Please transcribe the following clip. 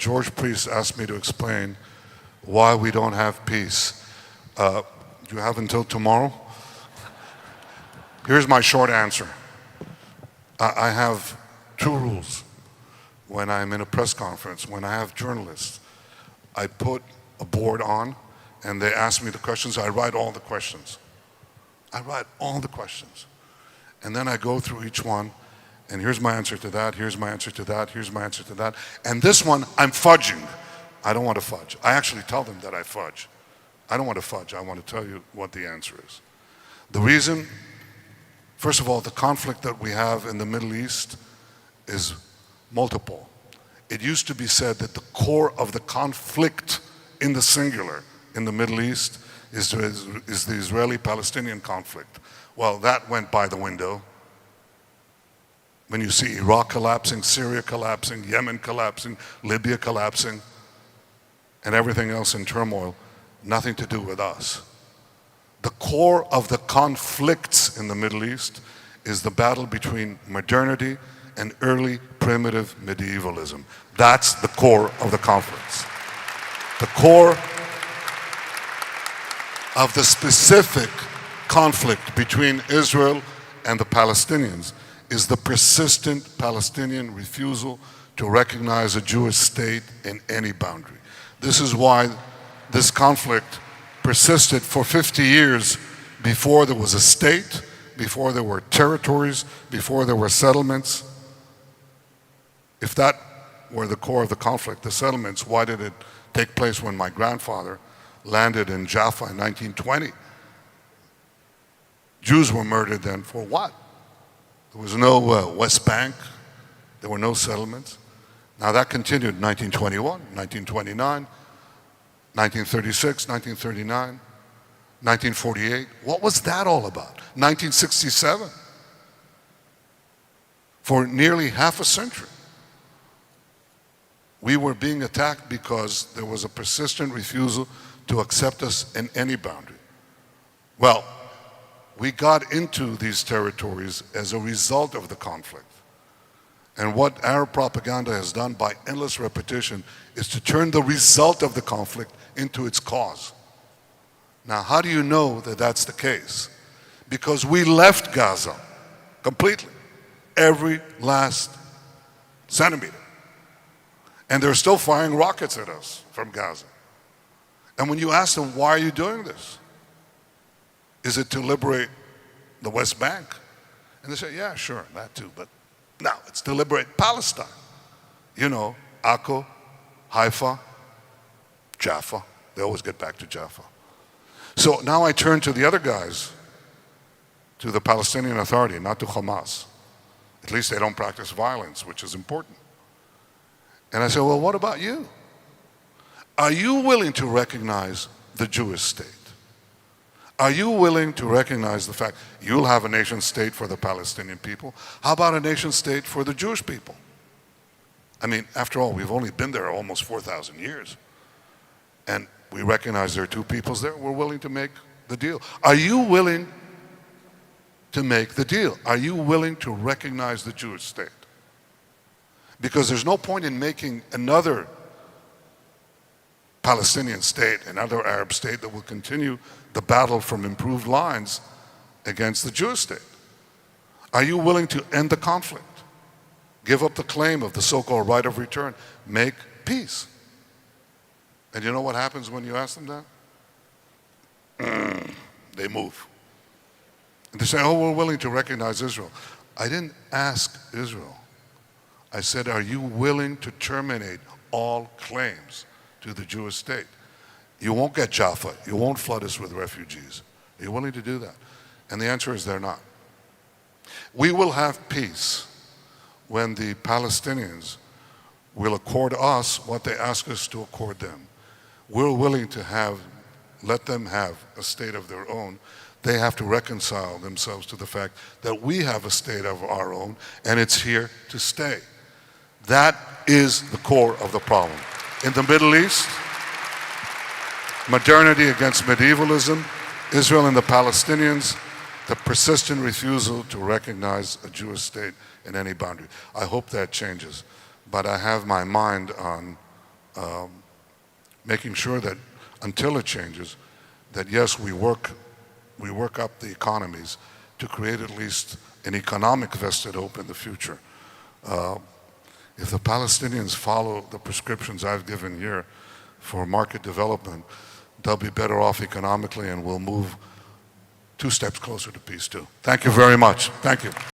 George Priest asked me to explain why we don't have peace. You have until tomorrow? Here's my short answer. I have two rules when I'm in a press conference, when I have journalists. I put a board on and they ask me the questions. I write all the questions. I write all the questions. And then I go through each one, and here's my answer to that, here's my answer to that, here's my answer to that. And this one, I'm fudging. I don't want to fudge. I actually tell them that I fudge. I don't want to fudge. I want to tell you what the answer is. The reason, first of all, the conflict that we have in the Middle East is multiple. It used to be said that the core of the conflict in the singular in the Middle East is the Israeli-Palestinian conflict. Well, that went by the window. When you see Iraq collapsing, Syria collapsing, Yemen collapsing, Libya collapsing, and everything else in turmoil, nothing to do with us. The core of the conflicts in the Middle East is the battle between modernity and early primitive medievalism. That's the core of the conflicts. The core of the specific conflict between Israel and the Palestinians is the persistent Palestinian refusal to recognize a Jewish state in any boundary. This is why this conflict persisted for 50 years before there was a state, before there were territories, before there were settlements. If that were the core of the conflict, the settlements, why did it take place when my grandfather landed in Jaffa in 1920? Jews were murdered then for what? There was no West Bank. There were no settlements. Now that continued in 1921, 1929, 1936, 1939, 1948. What was that all about? 1967. For nearly half a century, we were being attacked because there was a persistent refusal to accept us in any boundary. Well, we got into these territories as a result of the conflict. And what Arab propaganda has done by endless repetition is to turn the result of the conflict into its cause. Now, how do you know that that's the case? Because we left Gaza completely, every last centimeter. And they're still firing rockets at us from Gaza. And when you ask them, why are you doing this? Is it to liberate the West Bank? And they say, yeah, sure, that too, but no, it's to liberate Palestine. You know, Akko, Haifa, Jaffa. They always get back to Jaffa. So now I turn to the other guys, to the Palestinian Authority, not to Hamas. At least they don't practice violence, which is important. And I say, well, what about you? Are you willing to recognize the Jewish state? Are you willing to recognize the fact you'll have a nation state for the Palestinian people? How about a nation state for the Jewish people? I mean, after all, we've only been there almost 4,000 years. And we recognize there are two peoples there. We're willing to make the deal. Are you willing to make the deal? Are you willing to recognize the Jewish state? Because there's no point in making another Palestinian state, another Arab state that will continue the battle from improved lines against the Jewish state. Are you willing to end the conflict? Give up the claim of the so-called right of return. Make peace. And you know what happens when you ask them that? They move. And they say, oh, we're willing to recognize Israel. I didn't ask Israel. I said, are you willing to terminate all claims to the Jewish state? You won't get Jaffa. You won't flood us with refugees. Are you willing to do that? And the answer is they're not. We will have peace when the Palestinians will accord us what they ask us to accord them. We're willing to let them have a state of their own. They have to reconcile themselves to the fact that we have a state of our own and it's here to stay. That is the core of the problem. In the Middle East, modernity against medievalism, Israel and the Palestinians, the persistent refusal to recognize a Jewish state in any boundary. I hope that changes, but I have my mind on making sure that until it changes, that yes, we work up the economies to create at least an economic vested hope in the future. If the Palestinians follow the prescriptions I've given here for market development, they'll be better off economically and we'll move 2 steps closer to peace too. Thank you very much. Thank you.